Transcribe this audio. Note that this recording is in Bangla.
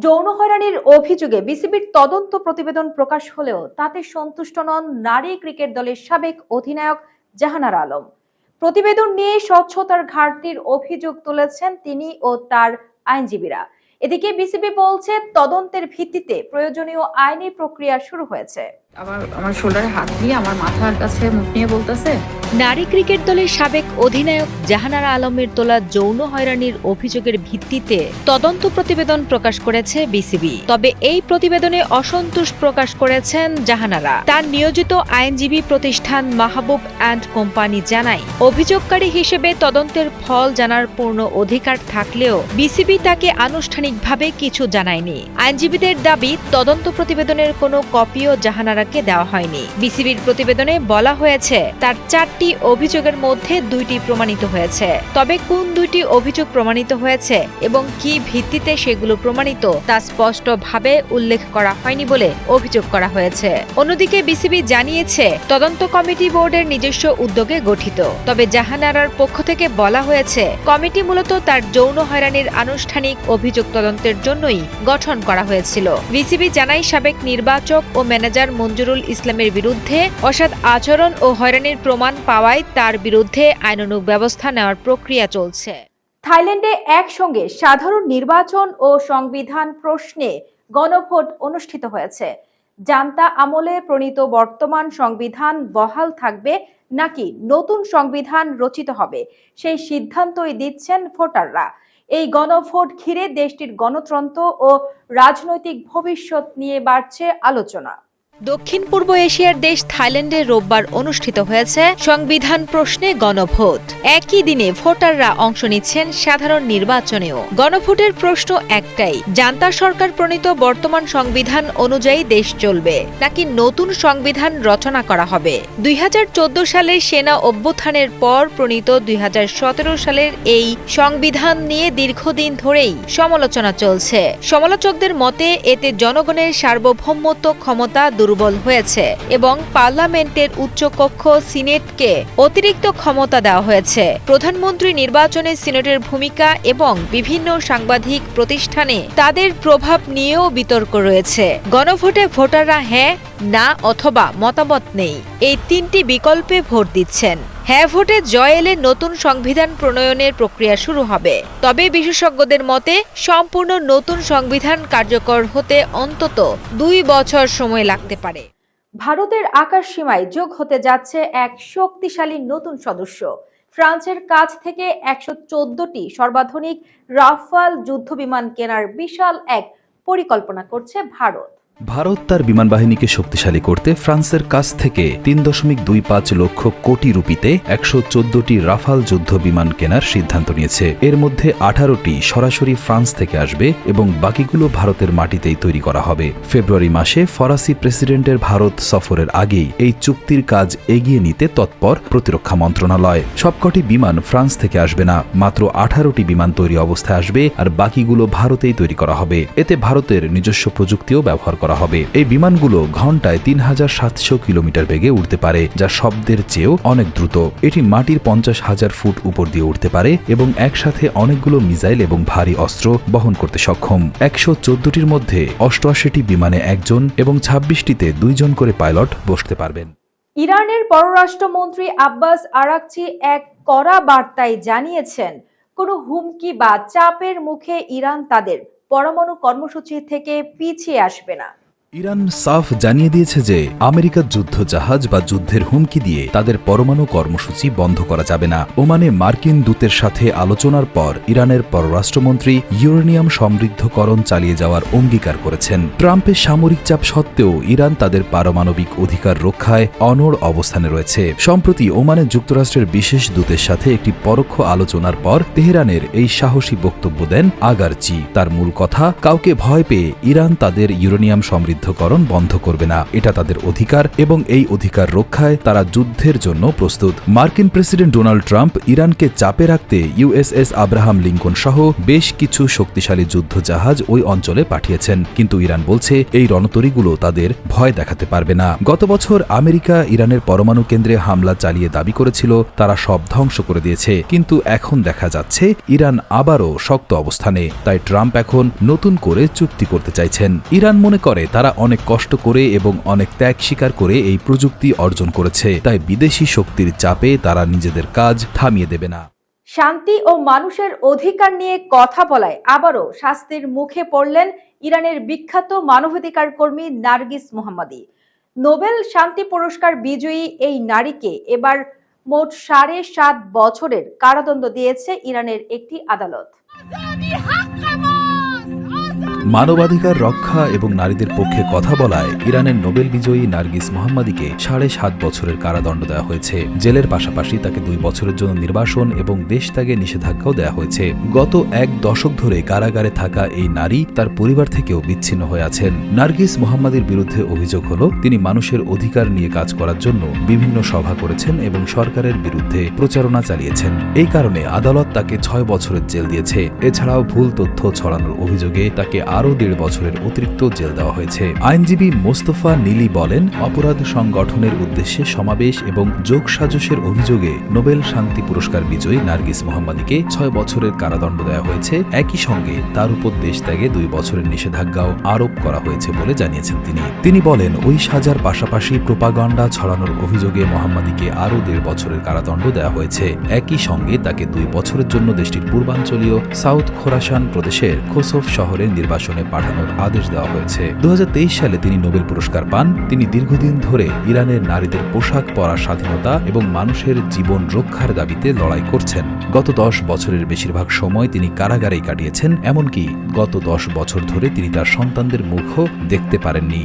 যৌন হয়রানির অভিযোগে বিসিবির তদন্ত প্রতিবেদন প্রকাশ হলেও তাতে সন্তুষ্ট নন নারী ক্রিকেট দলের সাবেক অধিনায়ক জাহানারা আলম। প্রতিবেদন নিয়ে স্বচ্ছতার ঘাটতির অভিযোগ তুলেছেন তিনি ও তার আইনজীবীরা। এদিকে বিসিবি বলছে তদন্তের ভিত্তিতে প্রয়োজনীয় আইনি প্রক্রিয়া শুরু হয়েছে। আমার শোল্ডারে হাত দিয়ে আমার মাথার কাছে মুখ নিয়ে বলতেছে, নারী ক্রিকেট দলের সাবেক অধিনায়ক জাহানারা আলমের তোলা যৌন হয়রানির অভিযোগের ভিত্তিতে তদন্ত প্রতিবেদন প্রকাশ করেছে বিসিবি। তবে এই প্রতিবেদনে অসন্তোষ প্রকাশ করেছেন জাহানারা। তার নিয়োজিত আইনজীবী প্রতিষ্ঠান মাহবুব অ্যান্ড কোম্পানি জানায়, অভিযোগকারী হিসেবে তদন্তের ফল জানার পূর্ণ অধিকার থাকলেও বিসিবি তাকে আনুষ্ঠানিকভাবে কিছু জানায়নি। আইনজীবীদের দাবি, তদন্ত প্রতিবেদনের কোনো কপিও জাহানারাকে দেওয়া হয়নি। বিসিবির প্রতিবেদনে বলা হয়েছে তার 4টি অভিযোগের মধ্যে 2টি প্রমাণিত হয়েছে। তবে কোন 2টি অভিযোগ প্রমাণিত হয়েছে এবং কি ভিত্তিতে সেগুলো প্রমাণিত তা স্পষ্টভাবে উল্লেখ করা হয়নি বলে অভিযোগ করা হয়েছে। অন্যদিকে বিসিবি জানিয়েছে তদন্ত কমিটি বোর্ডের নিজস্ব উদ্যোগে গঠিত। তবে জাহানারার পক্ষ থেকে বলা হয়েছে কমিটি মূলত তার যৌন হয়রানির আনুষ্ঠানিক অভিযোগ তদন্তের জন্যই গঠন করা হয়েছিল। বিসিবি জানায়, সাবেক নির্বাচক ও ম্যানেজার মঞ্জুরুল ইসলামের বিরুদ্ধে অসৎ আচরণ ও হয়রানির প্রমাণ পাওয়ায় তার বিরুদ্ধে আইনানুগ ব্যবস্থা নেওয়ার প্রক্রিয়া চলছে। থাইল্যান্ডে একসঙ্গে সাধারণ নির্বাচন ও সংবিধান প্রশ্নে গণভোট অনুষ্ঠিত হয়েছে। জান্তা আমলে প্রণীত বর্তমান সংবিধান বহাল থাকবে নাকি নতুন সংবিধান রচিত হবে, সেই সিদ্ধান্তই দিচ্ছেন ভোটাররা। এই গণভোট ঘিরে দেশটির গণতন্ত্র ও রাজনৈতিক ভবিষ্যৎ নিয়ে বাড়ছে আলোচনা। দক্ষিণ পূর্ব এশিয়ার দেশ থাইল্যান্ডে রোববার অনুষ্ঠিত হয়েছে সংবিধান প্রশ্নে গণভোট। একই দিনে ভোটাররা অংশ নিচ্ছেন সাধারণ নির্বাচনেও। গণভোটের প্রশ্ন একটাই, জান্তা সরকার প্রণীত বর্তমান সংবিধান অনুযায়ী দেশ চলবে নাকি নতুন সংবিধান রচনা করা হবে। 2014 সালের সেনা অভ্যুত্থানের পর প্রণীত 2017 সালের এই সংবিধান নিয়ে দীর্ঘদিন ধরেই সমালোচনা চলছে। সমালোচকদের মতে এতে জনগণের সার্বভৌমত্ব ক্ষমতা দুর্বল হয়েছে এবং পার্লামেন্টের উচ্চকক্ষ সিনেটকে অতিরিক্ত ক্ষমতা দেওয়া হয়েছে। প্রধানমন্ত্রী নির্বাচনে সিনেটের ভূমিকা এবং বিভিন্ন সাংবাদিক প্রতিষ্ঠানে তাদের প্রভাব নিয়েও বিতর্ক রয়েছে। গণভোটে ভোটাররা হ্যাঁ, না অথবা মতামত নেই এই 3টি বিকল্পে ভোট দিচ্ছেন। হ্যাঁ ভোটে জয় এলে নতুন সংবিধান প্রণয়নের প্রক্রিয়া শুরু হবে। তবে বিশেষজ্ঞদের মতে সম্পূর্ণ নতুন সংবিধান কার্যকর হতে অন্তত 2 বছর সময় লাগতে পারে। ভারতের আকাশ সীমায় যোগ হতে যাচ্ছে এক শক্তিশালী নতুন সদস্য। ফ্রান্সের কাছ থেকে 114টি সর্বাধুনিক রাফাল যুদ্ধবিমান কেনার বিশাল এক পরিকল্পনা করছে ভারত। ভারত তার বিমান বাহিনীকে শক্তিশালী করতে ফ্রান্সের কাছ থেকে 3.25 লক্ষ কোটি রুপিতে 114টি রাফাল যুদ্ধ বিমান কেনার সিদ্ধান্ত নিয়েছে। এর মধ্যে 18টি সরাসরি ফ্রান্স থেকে আসবে এবং বাকিগুলো ভারতের মাটিতেই তৈরি করা হবে। ফেব্রুয়ারি মাসে ফরাসি প্রেসিডেন্টের ভারত সফরের আগেই এই চুক্তির কাজ এগিয়ে নিতে তৎপর প্রতিরক্ষা মন্ত্রণালয়। সবকটি বিমান ফ্রান্স থেকে আসবে না, মাত্র 18টি বিমান তৈরি অবস্থায় আসবে আর বাকিগুলো ভারতেই তৈরি করা হবে। এতে ভারতের নিজস্ব প্রযুক্তিও ব্যবহার করা হবে। এই বিমানগুলো ঘন্টায় 3700 কিলোমিটার বেগে উড়তে পারে, যা শব্দের চেয়েও অনেক দ্রুত। এটি মাটির 50,000 ফুট উপর দিয়ে উঠতে পারে এবং একসাথে অনেকগুলো মিসাইল এবং ভারী অস্ত্র বহন করতে সক্ষম। 114টির মধ্যে 88টি বিমানে একজন এবং 26টিতে 2 জন করে পাইলট বসতে পারবেন। ইরানের পররাষ্ট্রমন্ত্রী আব্বাস আরাকচি এক কড়া বার্তায় জানিয়েছেন, কোনো হুমকি বা চাপের মুখে ইরান তাদের পরমাণু কর্মসূচি থেকে পিছিয়ে আসবে না। ইরান সাফ জানিয়ে দিয়েছে যে আমেরিকার যুদ্ধ জাহাজ বা যুদ্ধের হুমকি দিয়ে তাদের পরমাণু কর্মসূচি বন্ধ করা যাবে না। ওমানে মার্কিন দূতের সাথে আলোচনার পর ইরানের পররাষ্ট্রমন্ত্রী ইউরেনিয়াম সমৃদ্ধকরণ চালিয়ে যাওয়ার অঙ্গীকার করেছেন। ট্রাম্পের সামরিক চাপ সত্ত্বেও ইরান তাদের পারমাণবিক অধিকার রক্ষায় অনড় অবস্থানে রয়েছে। সম্প্রতি ওমানে যুক্তরাষ্ট্রের বিশেষ দূতের সাথে একটি পরোক্ষ আলোচনার পর তেহরানের এই সাহসী বক্তব্য দেন আগারচি। তার মূল কথা, কাউকে ভয় পেয়ে ইরান তাদের ইউরেনিয়াম সমৃদ্ধ গুলিবিদ্ধকরণ বন্ধ করবে না। এটা তাদের অধিকার এবং এই অধিকার রক্ষায় তারা যুদ্ধের জন্য প্রস্তুত। মার্কিন প্রেসিডেন্ট ডোনাল্ড ট্রাম্প ইরানকে চাপে রাখতে ইউএসএস আব্রাহাম লিঙ্কন সহ বেশ কিছু শক্তিশালী যুদ্ধ জাহাজ ওই অঞ্চলে পাঠিয়েছেন, কিন্তু ইরান বলছে এই রণতরীগুলো তাদের ভয় দেখাতে পারবে না। গত বছর আমেরিকা ইরানের পরমাণু কেন্দ্রে হামলা চালিয়ে দাবি করেছিল তারা সব ধ্বংস করে দিয়েছে, কিন্তু এখন দেখা যাচ্ছে ইরান আবারও শক্ত অবস্থানে। তাই ট্রাম্প এখন নতুন করে চুক্তি করতে চাইছেন। ইরান মনে করে তারা অনেক কষ্ট করে এবং অনেক ত্যাগ স্বীকার করে এই প্রযুক্তি অর্জন করেছে, তাই বিদেশি শক্তির চাপে তারা নিজেদের কাজ থামিয়ে দেবে না। শান্তি ও মানুষের অধিকার নিয়ে কথা বলায় আবারও শাস্তির মুখে পড়লেন ইরানের বিখ্যাত মানবাধিকার কর্মী নার্গিস মোহাম্মদী। নোবেল শান্তি পুরস্কার বিজয়ী এই নারীকে এবার মোট 7.5 বছরের কারাদণ্ড দিয়েছে ইরানের একটি আদালত। মানবাধিকার রক্ষা এবং নারীদের পক্ষে কথা বলায় ইরানের নোবেল বিজয়ী নার্গিস মোহাম্মদীকে 7.5 বছরের কারাদণ্ড দেওয়া হয়েছে। জেলের পাশাপাশি তাকে 2 বছরের জন্য নির্বাসন এবং দেশ ত্যাগে নিষেধাজ্ঞাও দেওয়া হয়েছে। গত 1 দশক ধরে কারাগারে থাকা এই নারী তার পরিবার থেকেও বিচ্ছিন্ন হয়ে আছেন। নার্গিস মোহাম্মদীর বিরুদ্ধে অভিযোগ হল তিনি মানুষের অধিকার নিয়ে কাজ করার জন্য বিভিন্ন সভা করেছেন এবং সরকারের বিরুদ্ধে প্রচারণা চালিয়েছেন। এই কারণে আদালত তাকে 6 বছরের জেল দিয়েছে। এছাড়াও ভুল তথ্য ছড়ানোর অভিযোগে তাকে আরও 1.5 বছরের অতিরিক্ত জেল দেওয়া হয়েছে। আইনজীবী মোস্তফা নীলি বলেন, অপরাধ সংগঠনের উদ্দেশ্যে সমাবেশ এবং যোগসাজশের অভিযোগে নোবেল শান্তি পুরস্কার বিজয়ী নার্গিস মোহাম্মদীকে 6 বছরের কারাদণ্ড দেওয়া হয়েছে। একই সঙ্গে তার উপর দেশ ত্যাগে 2 বছরের নিষেধাজ্ঞাও আরোপ করা হয়েছে বলে জানিয়েছেন তিনি বলেন, ওই সাজার পাশাপাশি প্রোপাগান্ডা ছড়ানোর অভিযোগে মোহাম্মদীকে আরও 1.5 বছরের কারাদণ্ড দেওয়া হয়েছে। একই সঙ্গে তাকে 2 বছরের জন্য দেশটির পূর্বাঞ্চলীয় সাউথ খোরাসান প্রদেশের খোসফ শহরে নির্বাসনে পাঠানোর আদেশ দেওয়া হয়েছে। 2023 সালে তিনি নোবেল পুরস্কার পান। তিনি দীর্ঘদিন ধরে ইরানের নারীদের পোশাক পরার স্বাধীনতা এবং মানুষের জীবন রক্ষার দাবিতে লড়াই করছেন। গত 10 বছরের বেশিরভাগ সময় তিনি কারাগারেই কাটিয়েছেন। এমনকি গত 10 বছর ধরে তিনি তার সন্তানদের মুখও দেখতে পারেননি।